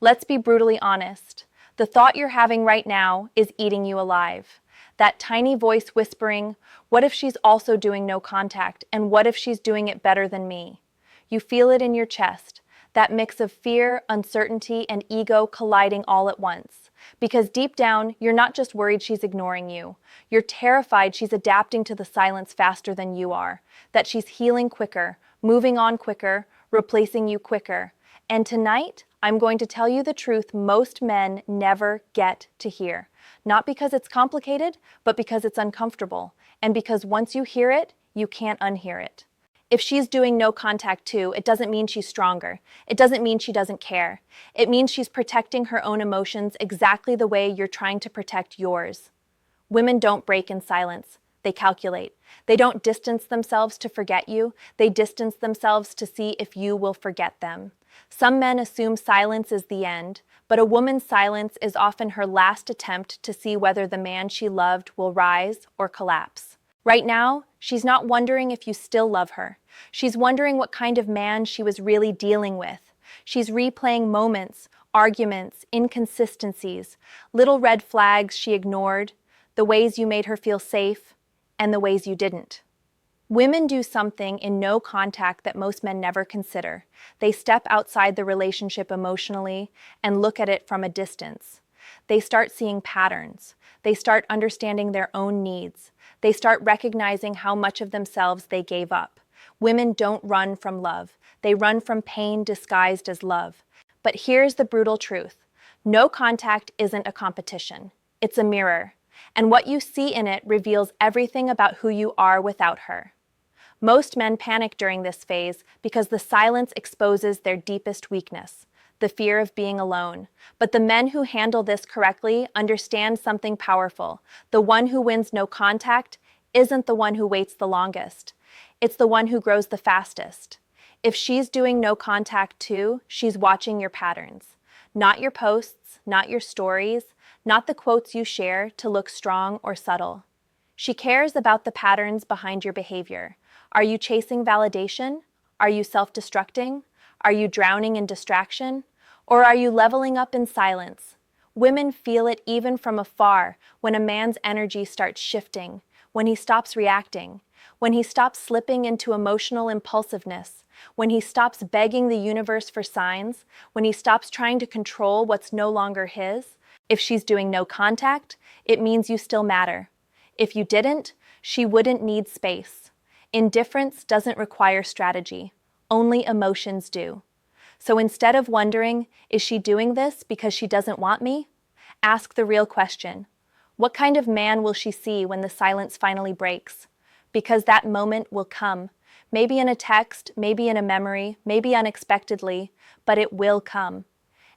Let's be brutally honest. The thought you're having right now is eating you alive. That tiny voice whispering, what if she's also doing no contact, and what if she's doing it better than me? You feel it in your chest, that mix of fear, uncertainty, and ego colliding all at once. Because deep down, you're not just worried she's ignoring you. You're terrified she's adapting to the silence faster than you are, that she's healing quicker, moving on quicker, replacing you quicker. And tonight, I'm going to tell you the truth most men never get to hear. Not because it's complicated, but because it's uncomfortable. And because once you hear it, you can't unhear it. If she's doing no contact too, it doesn't mean she's stronger. It doesn't mean she doesn't care. It means she's protecting her own emotions exactly the way you're trying to protect yours. Women don't break in silence. They calculate. They don't distance themselves to forget you. They distance themselves to see if you will forget them. Some men assume silence is the end, but a woman's silence is often her last attempt to see whether the man she loved will rise or collapse. Right now, she's not wondering if you still love her. She's wondering what kind of man she was really dealing with. She's replaying moments, arguments, inconsistencies, little red flags she ignored, the ways you made her feel safe, and the ways you didn't. Women do something in no contact that most men never consider. They step outside the relationship emotionally and look at it from a distance. They start seeing patterns. They start understanding their own needs. They start recognizing how much of themselves they gave up. Women don't run from love. They run from pain disguised as love. But here's the brutal truth. No contact isn't a competition. It's a mirror. And what you see in it reveals everything about who you are without her. Most men panic during this phase because the silence exposes their deepest weakness, the fear of being alone. But the men who handle this correctly understand something powerful. The one who wins no contact isn't the one who waits the longest. It's the one who grows the fastest. If she's doing no contact too, she's watching your patterns. Not your posts, not your stories, not the quotes you share to look strong or subtle. She cares about the patterns behind your behavior. Are you chasing validation? Are you self-destructing? Are you drowning in distraction? Or are you leveling up in silence? Women feel it even from afar when a man's energy starts shifting, when he stops reacting, when he stops slipping into emotional impulsiveness, when he stops begging the universe for signs, when he stops trying to control what's no longer his. If she's doing no contact, it means you still matter. If you didn't, she wouldn't need space. Indifference doesn't require strategy. Only emotions do. So instead of wondering, is she doing this because she doesn't want me? Ask the real question. What kind of man will she see when the silence finally breaks? Because that moment will come. Maybe in a text, maybe in a memory, maybe unexpectedly, but it will come.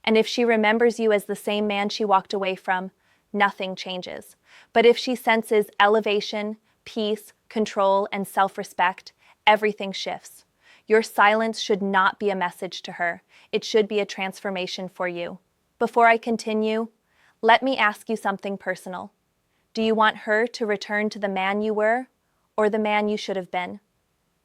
And if she remembers you as the same man she walked away from, nothing changes. But if she senses elevation, peace, control, and self-respect, everything shifts. Your silence should not be a message to her. It should be a transformation for you. Before I continue, let me ask you something personal. Do you want her to return to the man you were, or the man you should have been?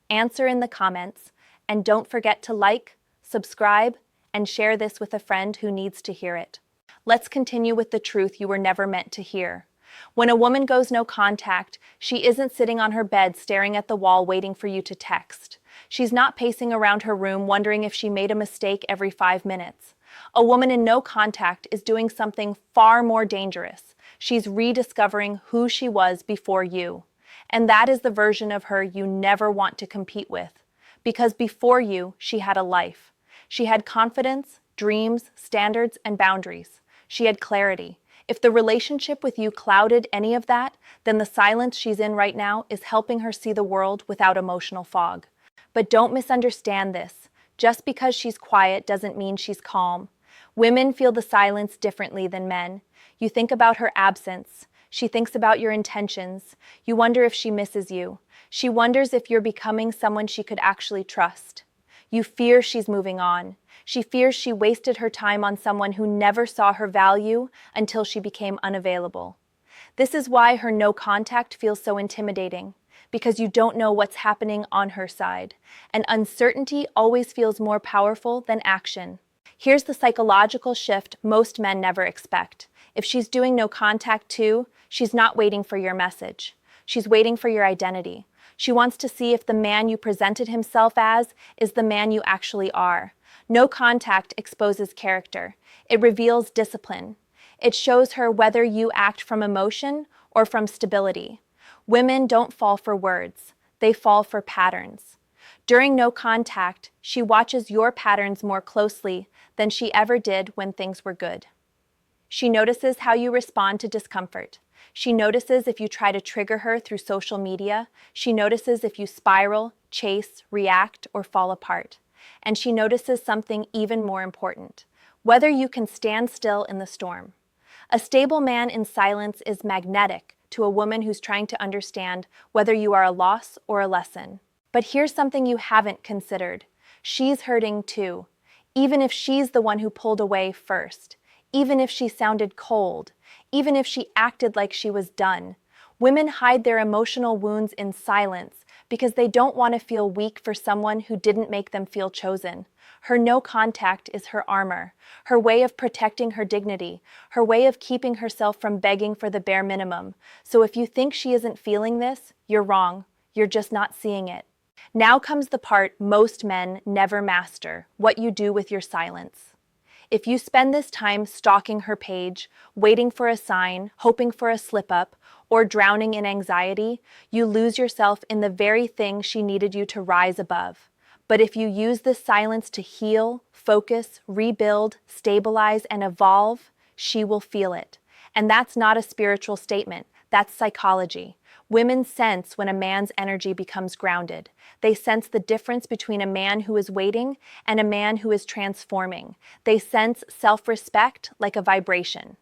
Answer in the comments, and don't forget to like, subscribe, and share this with a friend who needs to hear it. Let's continue with the truth you were never meant to hear. When a woman goes no contact, she isn't sitting on her bed staring at the wall waiting for you to text. She's not pacing around her room wondering if she made a mistake every 5 minutes. A woman in no contact is doing something far more dangerous. She's rediscovering who she was before you. And that is the version of her you never want to compete with. Because before you, she had a life. She had confidence, dreams, standards, and boundaries. She had clarity. If the relationship with you clouded any of that, then the silence she's in right now is helping her see the world without emotional fog. But don't misunderstand this. Just because she's quiet doesn't mean she's calm. Women feel the silence differently than men. You think about her absence. She thinks about your intentions. You wonder if she misses you. She wonders if you're becoming someone she could actually trust. You fear she's moving on. She fears she wasted her time on someone who never saw her value until she became unavailable. This is why her no contact feels so intimidating, because you don't know what's happening on her side, and uncertainty always feels more powerful than action. Here's the psychological shift most men never expect. If she's doing no contact too, she's not waiting for your message. She's waiting for your identity. She wants to see if the man you presented himself as is the man you actually are. No contact exposes character. It reveals discipline. It shows her whether you act from emotion or from stability. Women don't fall for words. They fall for patterns. During no contact, she watches your patterns more closely than she ever did when things were good. She notices how you respond to discomfort. She notices if you try to trigger her through social media. She notices if you spiral, chase, react, or fall apart. And she notices something even more important: whether you can stand still in the storm. A stable man in silence is magnetic to a woman who's trying to understand whether you are a loss or a lesson. But here's something you haven't considered. She's hurting too, even if she's the one who pulled away first, even if she sounded cold, even if she acted like she was done. Women hide their emotional wounds in silence because they don't want to feel weak for someone who didn't make them feel chosen. Her no contact is her armor, her way of protecting her dignity, her way of keeping herself from begging for the bare minimum. So if you think she isn't feeling this, you're wrong. You're just not seeing it. Now comes the part most men never master: what you do with your silence. If you spend this time stalking her page, waiting for a sign, hoping for a slip-up, or drowning in anxiety, you lose yourself in the very thing she needed you to rise above. But if you use this silence to heal, focus, rebuild, stabilize, and evolve, she will feel it. And that's not a spiritual statement, that's psychology. Women sense when a man's energy becomes grounded. They sense the difference between a man who is waiting and a man who is transforming. They sense self-respect like a vibration.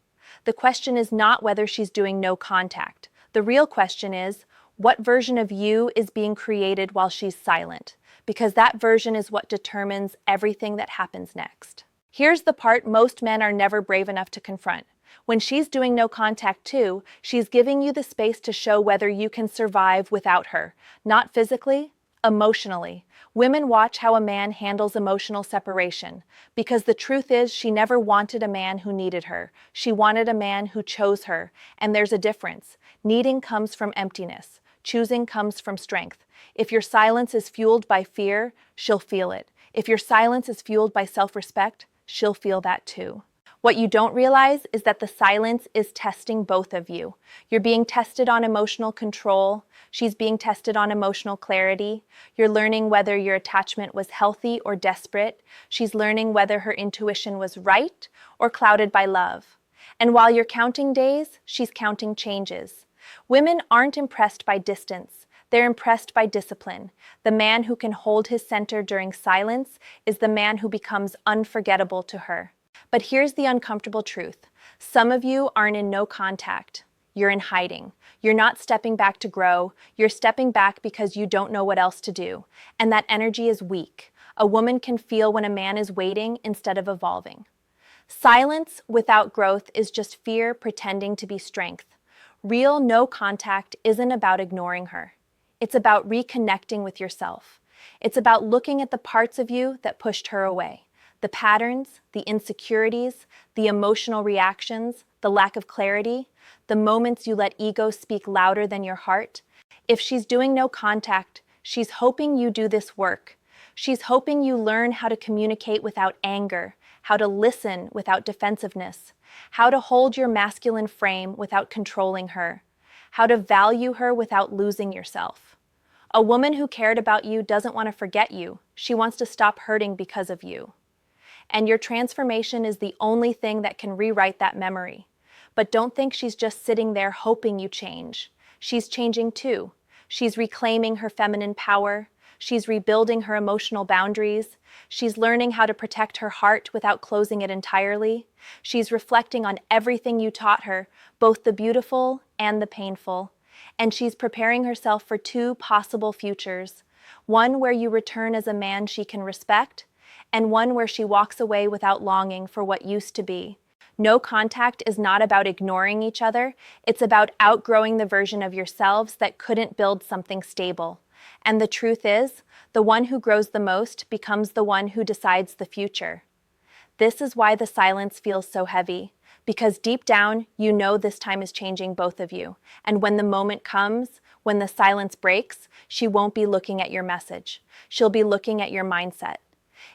The question is not whether she's doing no contact. The real question is, what version of you is being created while she's silent? Because that version is what determines everything that happens next. Here's the part most men are never brave enough to confront. When she's doing no contact too, she's giving you the space to show whether you can survive without her. Not physically, emotionally. Women watch how a man handles emotional separation, because the truth is she never wanted a man who needed her. She wanted a man who chose her, and there's a difference. Needing comes from emptiness. Choosing comes from strength. If your silence is fueled by fear, she'll feel it. If your silence is fueled by self-respect, she'll feel that too. What you don't realize is that the silence is testing both of you. You're being tested on emotional control. She's being tested on emotional clarity. You're learning whether your attachment was healthy or desperate. She's learning whether her intuition was right or clouded by love. And while you're counting days, she's counting changes. Women aren't impressed by distance. They're impressed by discipline. The man who can hold his center during silence is the man who becomes unforgettable to her. But here's the uncomfortable truth. Some of you aren't in no contact. You're in hiding. You're not stepping back to grow. You're stepping back because you don't know what else to do. And that energy is weak. A woman can feel when a man is waiting instead of evolving. Silence without growth is just fear pretending to be strength. Real no contact isn't about ignoring her. It's about reconnecting with yourself. It's about looking at the parts of you that pushed her away. The patterns, the insecurities, the emotional reactions, the lack of clarity, the moments you let ego speak louder than your heart. If she's doing no contact, she's hoping you do this work. She's hoping you learn how to communicate without anger, how to listen without defensiveness, how to hold your masculine frame without controlling her, how to value her without losing yourself. A woman who cared about you doesn't want to forget you. She wants to stop hurting because of you. And your transformation is the only thing that can rewrite that memory. But don't think she's just sitting there hoping you change. She's changing too. She's reclaiming her feminine power. She's rebuilding her emotional boundaries. She's learning how to protect her heart without closing it entirely. She's reflecting on everything you taught her, both the beautiful and the painful. And she's preparing herself for two possible futures. One where you return as a man she can respect, and one where she walks away without longing for what used to be. No contact is not about ignoring each other. It's about outgrowing the version of yourselves that couldn't build something stable. And the truth is, the one who grows the most becomes the one who decides the future. This is why the silence feels so heavy, because deep down, you know this time is changing both of you. And when the moment comes, when the silence breaks, she won't be looking at your message. She'll be looking at your mindset.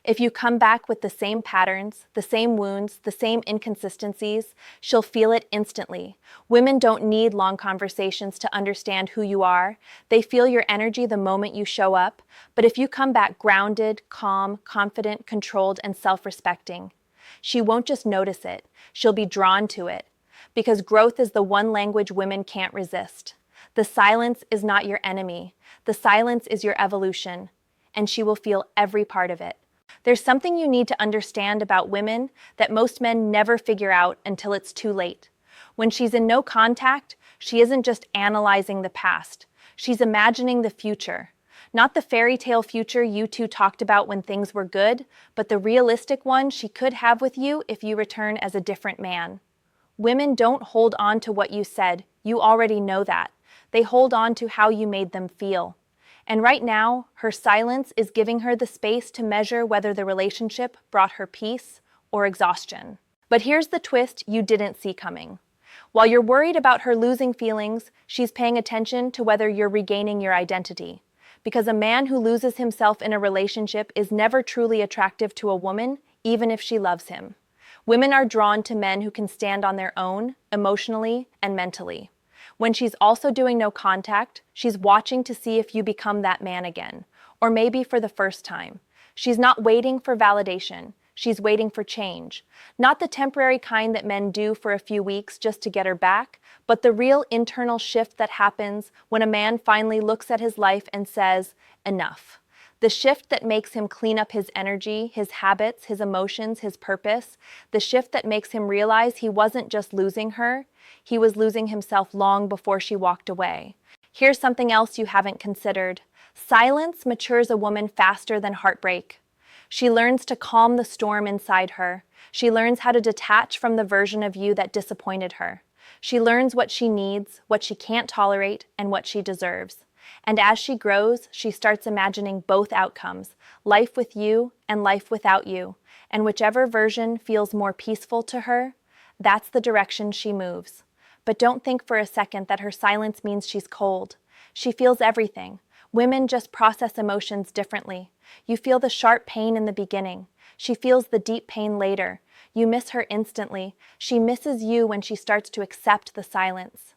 If you come back with the same patterns, the same wounds, the same inconsistencies, she'll feel it instantly. Women don't need long conversations to understand who you are. They feel your energy the moment you show up. But if you come back grounded, calm, confident, controlled, and self-respecting, she won't just notice it, she'll be drawn to it. Because growth is the one language women can't resist. The silence is not your enemy. The silence is your evolution. And she will feel every part of it. There's something you need to understand about women that most men never figure out until it's too late. When she's in no contact, she isn't just analyzing the past. She's imagining the future. Not the fairy tale future you two talked about when things were good, but the realistic one she could have with you if you return as a different man. Women don't hold on to what you said. You already know that. They hold on to how you made them feel. And right now, her silence is giving her the space to measure whether the relationship brought her peace or exhaustion. But here's the twist you didn't see coming. While you're worried about her losing feelings, she's paying attention to whether you're regaining your identity. Because a man who loses himself in a relationship is never truly attractive to a woman, even if she loves him. Women are drawn to men who can stand on their own, emotionally and mentally. When she's also doing no contact, she's watching to see if you become that man again, or maybe for the first time. She's not waiting for validation. She's waiting for change. Not the temporary kind that men do for a few weeks just to get her back, but the real internal shift that happens when a man finally looks at his life and says, enough. The shift that makes him clean up his energy, his habits, his emotions, his purpose. The shift that makes him realize he wasn't just losing her, he was losing himself long before she walked away. Here's something else you haven't considered. Silence matures a woman faster than heartbreak. She learns to calm the storm inside her. She learns how to detach from the version of you that disappointed her. She learns what she needs, what she can't tolerate, and what she deserves. And as she grows, she starts imagining both outcomes, life with you and life without you. And whichever version feels more peaceful to her, that's the direction she moves. But don't think for a second that her silence means she's cold. She feels everything. Women just process emotions differently. You feel the sharp pain in the beginning. She feels the deep pain later. You miss her instantly. She misses you when she starts to accept the silence.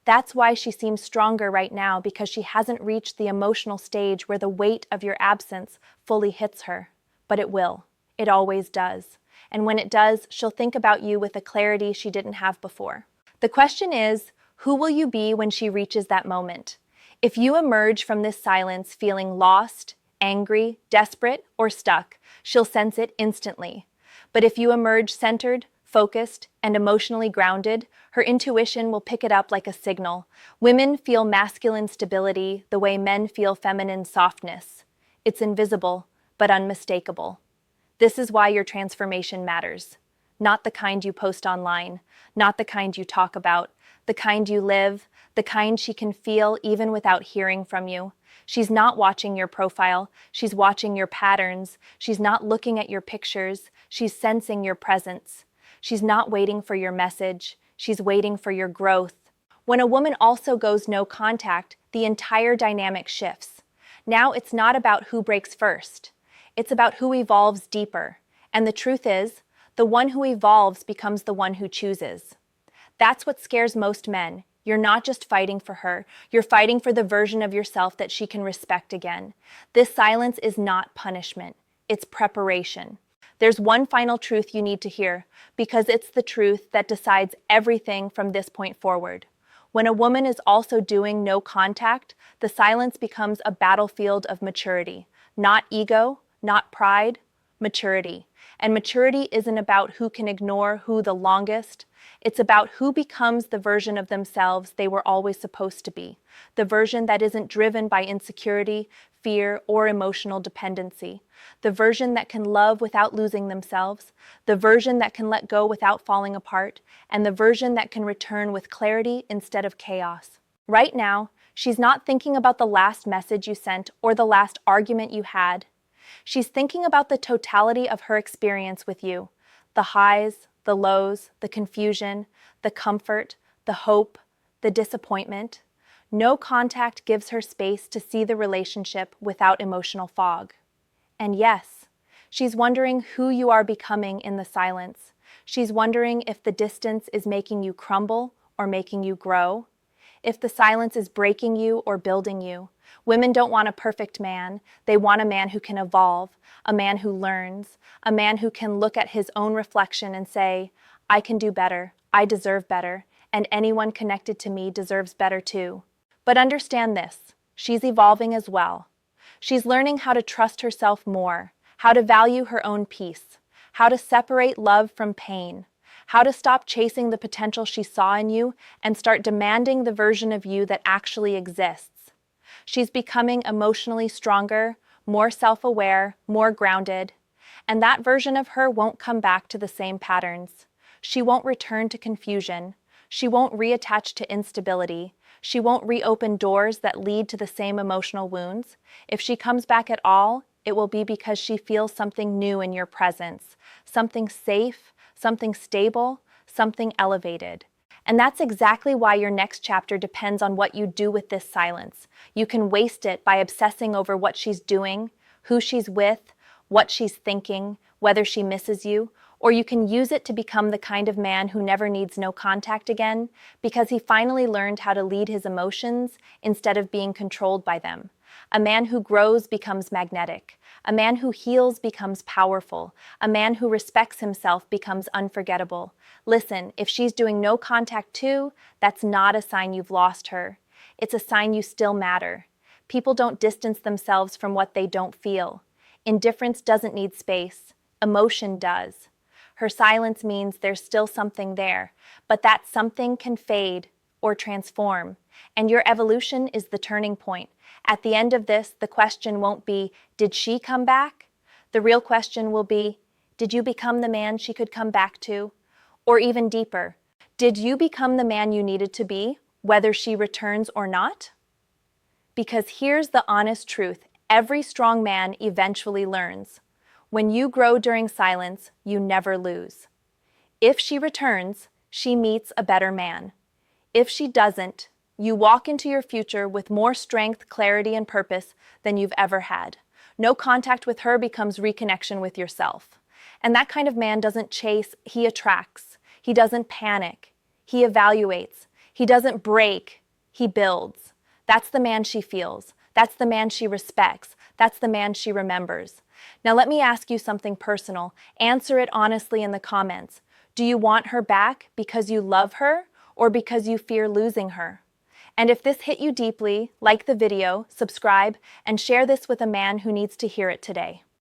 That's why she seems stronger right now, because she hasn't reached the emotional stage where the weight of your absence fully hits her. But it will. It always does. And when it does, she'll think about you with a clarity she didn't have before. The question is, who will you be when she reaches that moment? If you emerge from this silence feeling lost, angry, desperate, or stuck, she'll sense it instantly. But if you emerge centered, focused, and emotionally grounded, her intuition will pick it up like a signal. Women feel masculine stability the way men feel feminine softness. It's invisible, but unmistakable. This is why your transformation matters. Not the kind you post online, not the kind you talk about, the kind you live, the kind she can feel even without hearing from you. She's not watching your profile, she's watching your patterns. She's not looking at your pictures, she's sensing your presence. She's not waiting for your message, she's waiting for your growth. When a woman also goes no contact, the entire dynamic shifts. Now it's not about who breaks first. It's about who evolves deeper. And the truth is, the one who evolves becomes the one who chooses. That's what scares most men. You're not just fighting for her, you're fighting for the version of yourself that she can respect again. This silence is not punishment, it's preparation. There's one final truth you need to hear, because it's the truth that decides everything from this point forward. When a woman is also doing no contact, the silence becomes a battlefield of maturity. Not ego, not pride, maturity. And maturity isn't about who can ignore who the longest. It's about who becomes the version of themselves they were always supposed to be. The version that isn't driven by insecurity, fear, or emotional dependency. The version that can love without losing themselves. The version that can let go without falling apart. And the version that can return with clarity instead of chaos. Right now, she's not thinking about the last message you sent or the last argument you had. She's thinking about the totality of her experience with you, the highs, the lows, the confusion, the comfort, the hope, the disappointment. No contact gives her space to see the relationship without emotional fog. And yes, she's wondering who you are becoming in the silence. She's wondering if the distance is making you crumble or making you grow, if the silence is breaking you or building you. Women don't want a perfect man. They want a man who can evolve, a man who learns, a man who can look at his own reflection and say, I can do better, I deserve better, and anyone connected to me deserves better too. But understand this, she's evolving as well. She's learning how to trust herself more, how to value her own peace, how to separate love from pain, how to stop chasing the potential she saw in you and start demanding the version of you that actually exists. She's becoming emotionally stronger, more self-aware, more grounded, and that version of her won't come back to the same patterns. She won't return to confusion. She won't reattach to instability. She won't reopen doors that lead to the same emotional wounds. If she comes back at all, it will be because she feels something new in your presence, something safe, something stable, something elevated. And that's exactly why your next chapter depends on what you do with this silence. You can waste it by obsessing over what she's doing, who she's with, what she's thinking, whether she misses you, or you can use it to become the kind of man who never needs no contact again because he finally learned how to lead his emotions instead of being controlled by them. A man who grows becomes magnetic. A man who heals becomes powerful. A man who respects himself becomes unforgettable. Listen, if she's doing no contact too, that's not a sign you've lost her. It's a sign you still matter. People don't distance themselves from what they don't feel. Indifference doesn't need space. Emotion does. Her silence means there's still something there, but that something can fade or transform, and your evolution is the turning point. At the end of this, the question won't be, did she come back? The real question will be, did you become the man she could come back to? Or even deeper, did you become the man you needed to be, whether she returns or not? Because here's the honest truth, every strong man eventually learns. When you grow during silence, you never lose. If she returns, she meets a better man. If she doesn't, you walk into your future with more strength, clarity, and purpose than you've ever had. No contact with her becomes reconnection with yourself. And that kind of man doesn't chase, he attracts. He doesn't panic. He evaluates. He doesn't break. He builds. That's the man she feels. That's the man she respects. That's the man she remembers. Now let me ask you something personal. Answer it honestly in the comments. Do you want her back because you love her or because you fear losing her? And if this hit you deeply, like the video, subscribe, and share this with a man who needs to hear it today.